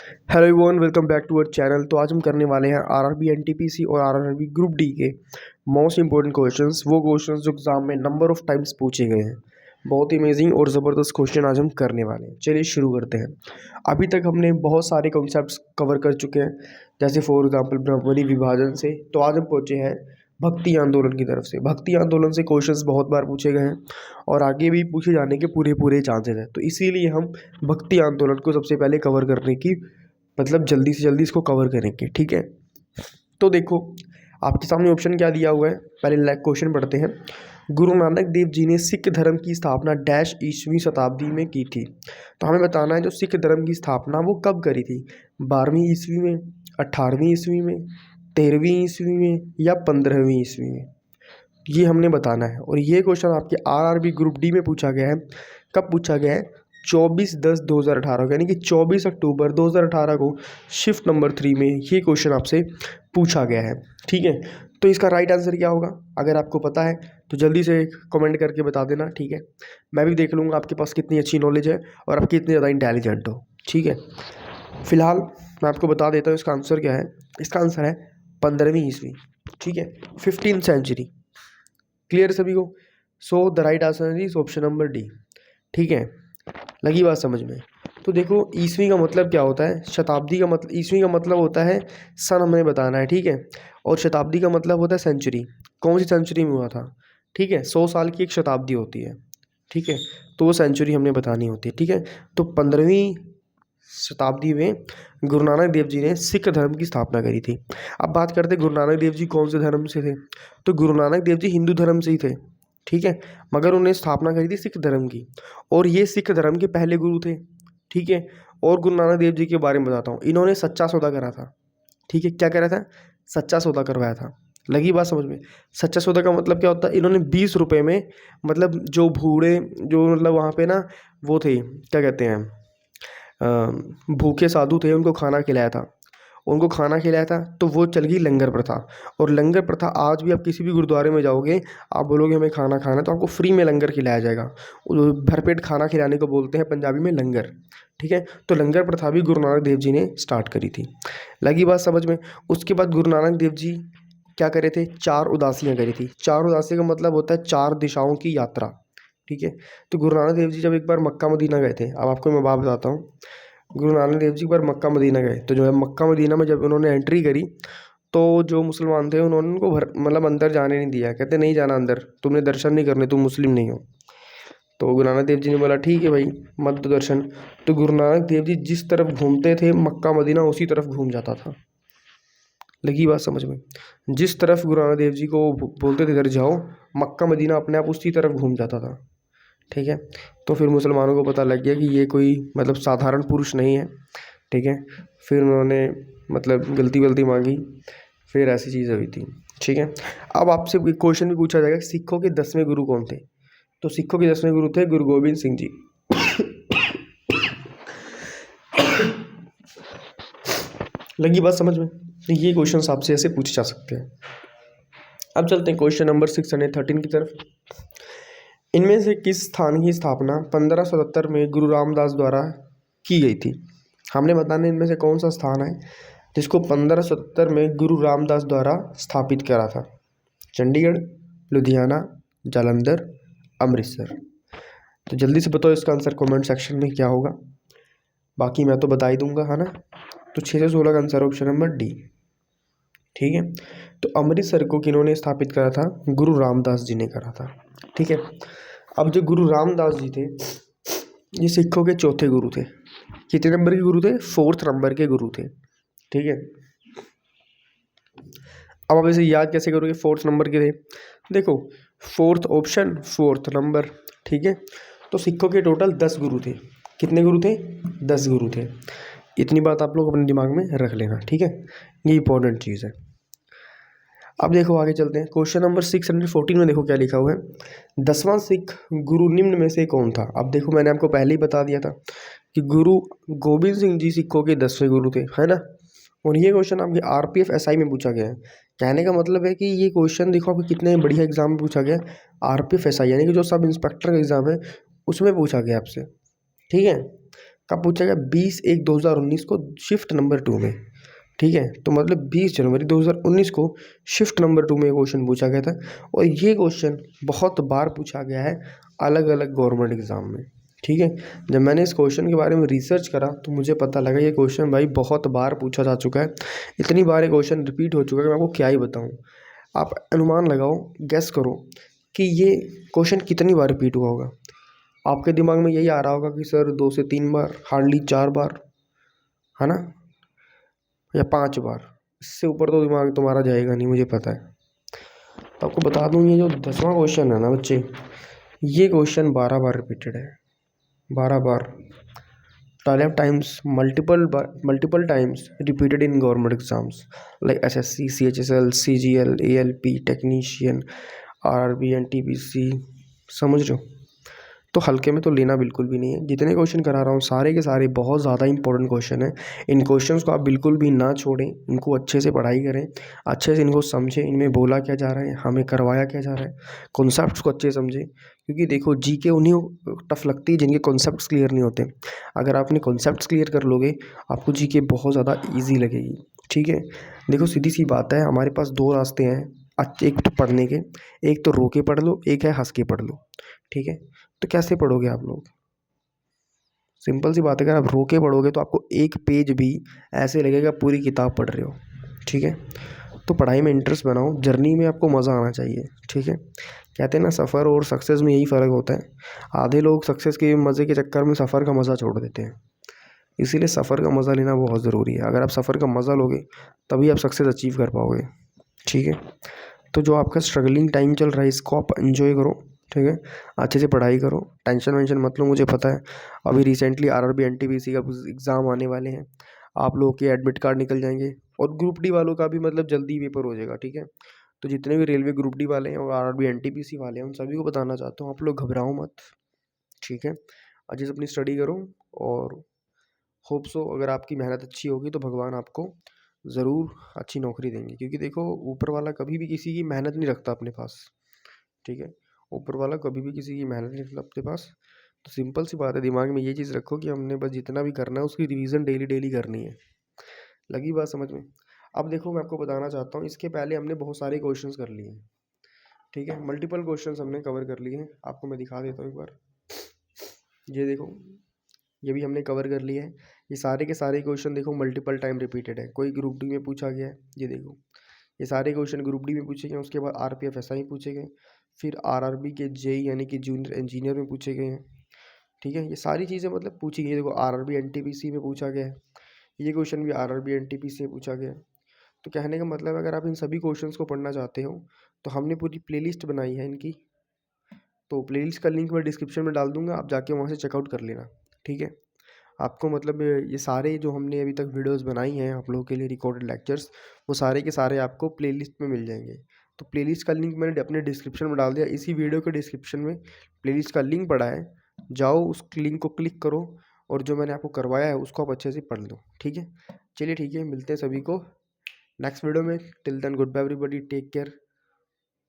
Hello everyone, welcome back to our channel. तो आज हम करने वाले हैं आरआरबी एनटीपीसी और आरआरबी ग्रुप डी के मोस्ट इंपॉर्टेंट क्वेश्चंस, वो क्वेश्चंस जो एग्जाम में नंबर ऑफ टाइम्स पूछे गए हैं। बहुत ही अमेजिंग और ज़बरदस्त क्वेश्चन आज हम करने वाले हैं। चलिए शुरू करते हैं। अभी तक हमने बहुत सारे कॉन्सेप्ट्स कवर कर चुके हैं, जैसे फॉर एग्जाम्पल ब्रह्मणी विभाजन से। तो आज हम पहुँचे हैं भक्ति आंदोलन की तरफ से। भक्ति आंदोलन से क्वेश्चंस बहुत बार पूछे गए हैं और आगे भी पूछे जाने के पूरे पूरे चांसेस हैं। तो इसीलिए हम भक्ति आंदोलन को सबसे पहले कवर करने की जल्दी से जल्दी इसको कवर करेंगे, ठीक है। तो देखो आपके सामने ऑप्शन क्या दिया हुआ है, पहले क्वेश्चन पढ़ते हैं। गुरु नानक देव जी ने सिख धर्म की स्थापना डैश ईस्वी शताब्दी में की थी। तो हमें बताना है जो सिख धर्म की स्थापना वो कब करी थी, 12वीं ईस्वी में, 18वीं ईस्वी में, 13वीं ईस्वी में या 15वीं ईस्वी में, ये हमने बताना है। और ये क्वेश्चन आपके आरआरबी ग्रुप डी में पूछा गया है। कब पूछा गया है? 24/10/2018 को, यानी कि 24 अक्टूबर 2018 को शिफ्ट नंबर 3 में ये क्वेश्चन आपसे पूछा गया है, ठीक है। तो इसका राइट आंसर क्या होगा, अगर आपको पता है तो जल्दी से कमेंट करके बता देना, ठीक है। मैं भी देख लूँगा आपके पास कितनी अच्छी नॉलेज है और आप कितनी ज़्यादा इंटेलिजेंट हो, ठीक है। फिलहाल मैं आपको बता देता हूँ इसका आंसर क्या है। इसका आंसर है 15वीं ईस्वी, ठीक है, 15th सेंचुरी। क्लियर सभी को? So the right answer is option number D, ठीक है। लगी बात समझ में? तो देखो ईस्वी का मतलब क्या होता है, शताब्दी का मतलब, ईस्वी का मतलब होता है सन हमें बताना है, ठीक है। और शताब्दी का मतलब होता है सेंचुरी, कौन सी सेंचुरी में हुआ था, ठीक है। 100 साल की एक शताब्दी होती है, ठीक है। तो वो सेंचुरी हमने बतानी होती है, ठीक है। तो 15वीं शताब्दी में गुरु नानक देव जी ने सिख धर्म की स्थापना करी थी। अब बात करते हैं गुरु नानक देव जी कौन से धर्म से थे। तो गुरु नानक देव जी हिंदू धर्म से ही थे, ठीक है, मगर उन्होंने स्थापना करी थी सिख धर्म की। और ये सिख धर्म के पहले गुरु थे, ठीक है। और गुरु नानक देव जी के बारे में बताता हूँ, इन्होंने सच्चा सौदा करा था, ठीक है। क्या करा था? सच्चा सौदा करवाया था। लगी बात समझ में? सच्चा सौदा का मतलब क्या होता है, इन्होंने 20 रुपये में, मतलब जो बूढ़े, जो मतलब वहाँ पे ना वो थे, क्या कहते हैं, भूखे साधु थे, उनको खाना खिलाया था। उनको खाना खिलाया था तो वो चल गई लंगर प्रथा। और लंगर प्रथा आज भी आप किसी भी गुरुद्वारे में जाओगे, आप बोलोगे हमें खाना खाना, तो आपको फ्री में लंगर खिलाया जाएगा। भरपेट खाना खिलाने को बोलते हैं पंजाबी में लंगर, ठीक है। तो लंगर प्रथा भी गुरु नानक देव जी ने स्टार्ट करी थी। लगी बात समझ में? उसके बाद गुरु नानक देव जी क्या करे थे? 4 उदासियाँ करी थी। 4 उदासियाँ का मतलब होता है 4 दिशाओं की यात्रा, ठीक है। तो गुरु नानक देव जी जब एक बार मक्का मदीना गए थे, अब आपको मैं बात बताता हूँ। गुरु नानक देव जी एक बार मक्का मदीना गए, तो जो है मक्का मदीना में जब उन्होंने एंट्री करी, तो जो मुसलमान थे उन्होंने उनको मतलब अंदर जाने नहीं दिया। कहते नहीं जाना अंदर, तुमने दर्शन नहीं करने, तुम मुस्लिम नहीं हो। तो गुरु नानक देव जी ने बोला ठीक है भाई, मत दो दर्शन। तो गुरु नानक देव जी जिस तरफ घूमते थे मक्का मदीना उसी तरफ घूम जाता था। लगी बात समझ में? जिस तरफ गुरु नानक देव जी को बोलते थे इधर जाओ, मक्का मदीना अपने आप उसी तरफ घूम जाता था, ठीक है। तो फिर मुसलमानों को पता लग गया कि ये कोई मतलब साधारण पुरुष नहीं है, ठीक है। फिर उन्होंने मतलब गलती वलती मांगी, फिर ऐसी चीज़ हुई थी, ठीक है। अब आपसे क्वेश्चन भी पूछा जाएगा कि सिखों के 10वें गुरु कौन थे। तो सिखों के 10वें गुरु थे गुरु गोबिंद सिंह जी। लगी बात समझ में? ये क्वेश्चन आपसे ऐसे पूछे जा सकते हैं। अब चलते हैं क्वेश्चन नंबर 613 की तरफ। इनमें से किस स्थान की स्थापना 1577 में गुरु रामदास द्वारा की गई थी। हमने बताना इनमें से कौन सा स्थान है जिसको 1577 में गुरु रामदास द्वारा स्थापित करा था। चंडीगढ़, लुधियाना, जालंधर, अमृतसर। तो जल्दी से बताओ इसका आंसर कमेंट सेक्शन में क्या होगा। बाकी मैं तो बता ही दूंगा, है ना। तो 6 से 16 का आंसर ऑप्शन नंबर डी, ठीक है। तो अमृतसर को किन्होंने स्थापित करा था? गुरु रामदास जी ने करा था, ठीक है। अब जो गुरु रामदास जी थे ये सिखों के चौथे गुरु थे। कितने नंबर के गुरु थे? 4th नंबर के गुरु थे, ठीक है। अब आप इसे याद कैसे करोगे 4th नंबर के थे? देखो 4th ऑप्शन 4th नंबर, ठीक है। तो सिखों के टोटल 10 गुरु थे। कितने गुरु थे? 10 गुरु थे। इतनी बात आप लोग अपने दिमाग में रख लेना, ठीक है। ये इंपॉर्टेंट चीज़ है। अब देखो आगे चलते हैं। क्वेश्चन नंबर 614 में देखो क्या लिखा हुआ है। 10वां सिख गुरु निम्न में से कौन था। अब देखो मैंने आपको पहले ही बता दिया था कि गुरु गोबिंद सिंह जी सिखों के 10वें गुरु थे, है ना। और ये क्वेश्चन आपके आरपीएफ एसआई में पूछा गया है। कहने का मतलब है कि ये क्वेश्चन देखो आपको कितने बढ़िया एग्जाम में पूछा गया। आरपीएफ एसआई यानी कि जो सब इंस्पेक्टर का एग्जाम है उसमें पूछा गया आपसे, ठीक है। कब पूछा गया? 20/1/2019 को शिफ्ट नंबर 2 में। ठीक है, तो मतलब 20 जनवरी 2019 को शिफ्ट नंबर 2 में क्वेश्चन पूछा गया था। और ये क्वेश्चन बहुत बार पूछा गया है अलग अलग गवर्नमेंट एग्जाम में। ठीक है, जब मैंने इस क्वेश्चन के बारे में रिसर्च करा तो मुझे पता लगा ये क्वेश्चन भाई बहुत बार पूछा जा चुका है। इतनी बार ये क्वेश्चन रिपीट हो चुका है कि मैं आपको क्या ही बताऊँ। आप अनुमान लगाओ, गेस करो कि ये क्वेश्चन कितनी बार रिपीट हुआ होगा। आपके दिमाग में यही आ रहा होगा कि सर 2 से 3 बार, हार्डली 4 बार, है ना, या 5 बार। इससे ऊपर तो दिमाग तुम्हारा जाएगा नहीं, मुझे पता है। तो आपको बता दूं, ये जो 10वां क्वेश्चन है ना बच्चे, ये क्वेश्चन 12 बार रिपीटेड है। 12 बार, 12 times, multiple times repeated in government exams like SSC, CHSL, CGL, ALP, technician, RRB, NTPC। समझ रहे हो? तो हल्के में तो लेना बिल्कुल भी नहीं है। जितने क्वेश्चन करा रहा हूँ सारे के सारे बहुत ज़्यादा इंपॉर्टेंट क्वेश्चन हैं। इन क्वेश्चंस को आप बिल्कुल भी ना छोड़ें, इनको अच्छे से पढ़ाई करें, अच्छे से इनको समझें, इनमें बोला क्या जा रहा है, हमें करवाया क्या जा रहा है, कॉन्सेप्ट्स को अच्छे से समझें। क्योंकि देखो जीके उन्हीं टफ लगती है जिनके कॉन्सेप्ट्स क्लियर नहीं होते। अगर आप अपने कॉन्सेप्ट्स क्लियर कर लोगे आपको जीके बहुत ज़्यादा ईजी लगेगी। ठीक है, देखो सीधी सी बात है, हमारे पास दो रास्ते हैं एक तो पढ़ने के, एक तो रो के पढ़ लो, एक है हंस के पढ़ लो। ठीक है, तो कैसे पढ़ोगे आप लोग? सिंपल सी बात है, अगर आप रो के पढ़ोगे तो आपको एक पेज भी ऐसे लगेगा पूरी किताब पढ़ रहे हो। ठीक है, तो पढ़ाई में इंटरेस्ट बनाओ, जर्नी में आपको मज़ा आना चाहिए। ठीक है, कहते हैं ना सफ़र और सक्सेस में यही फ़र्क होता है। आधे लोग सक्सेस के मज़े के चक्कर में सफ़र का मज़ा छोड़ देते हैं। इसीलिए सफ़र का मज़ा लेना बहुत ज़रूरी है। अगर आप सफ़र का मज़ा लोगे तभी आप सक्सेस अचीव कर पाओगे। ठीक है, तो जो आपका स्ट्रगलिंग टाइम चल रहा है इसको आप एंजॉय करो। ठीक है, अच्छे से पढ़ाई करो, टेंशन वेंशन मत लो। मुझे पता है अभी रिसेंटली आरआरबी एनटीपीसी का एग्ज़ाम आने वाले हैं, आप लोगों के एडमिट कार्ड निकल जाएंगे और ग्रुप डी वालों का भी मतलब जल्दी पेपर हो जाएगा। ठीक है, तो जितने भी रेलवे ग्रुप डी वाले हैं और आरआरबी एनटीपीसी वाले हैं उन सभी को बताना चाहता हूँ, आप लोग घबराओ मत। ठीक है, अच्छे से अपनी स्टडी करो और होप सो अगर आपकी मेहनत अच्छी होगी तो भगवान आपको ज़रूर अच्छी नौकरी देंगे। क्योंकि देखो ऊपर वाला कभी भी किसी की मेहनत नहीं रखता अपने पास। ठीक है, ऊपर वाला कभी भी किसी की मेहनत नहीं रखता अपने पास। तो सिंपल सी बात है, दिमाग में ये चीज़ रखो कि हमने बस जितना भी करना है उसकी रिवीजन डेली डेली करनी है। लगी बात समझ में? अब देखो मैं आपको बताना चाहता हूँ, इसके पहले हमने बहुत सारे क्वेश्चंस कर लिए हैं। ठीक है, मल्टीपल क्वेश्चंस हमने कवर कर लिए हैं। आपको मैं दिखा देता हूँ एक बार, ये देखो, ये भी हमने कवर कर लिया है। ये सारे के सारे क्वेश्चन देखो मल्टीपल टाइम रिपीटेड है। कोई ग्रुप डी में पूछा गया है, ये देखो ये सारे क्वेश्चन ग्रुप डी में पूछे गए। उसके बाद आरपीएफ एसआई पूछे गए, फिर आरआरबी के जेई यानी कि जूनियर इंजीनियर में पूछे गए हैं। ठीक है, ये सारी चीज़ें मतलब पूछी गई। देखो आरआरबी एनटीपीसी में पूछा गया है, ये क्वेश्चन भी आरआरबी एनटीपीसी में पूछा गया है। तो कहने का मतलब अगर आप इन सभी क्वेश्चंस को पढ़ना चाहते हो तो हमने पूरी प्लेलिस्ट बनाई है इनकी। तो प्लेलिस्ट का लिंक मैं डिस्क्रिप्शन में डाल दूंगा, आप जाके वहाँ से चेकआउट कर लेना। ठीक है, आपको मतलब ये सारे जो हमने अभी तक वीडियोस बनाई हैं आप लोगों के लिए रिकॉर्डेड लेक्चर्स, वो सारे के सारे आपको प्लेलिस्ट में मिल जाएंगे। तो प्लेलिस्ट का लिंक मैंने अपने डिस्क्रिप्शन में डाल दिया। इसी वीडियो के डिस्क्रिप्शन में प्लेलिस्ट का लिंक पड़ा है, जाओ उस लिंक को क्लिक करो और जो मैंने आपको करवाया है उसको आप अच्छे से पढ़ लो। ठीक है, चलिए ठीक है, मिलते हैं सभी को नेक्स्ट वीडियो में। Till then good bye everybody, take care.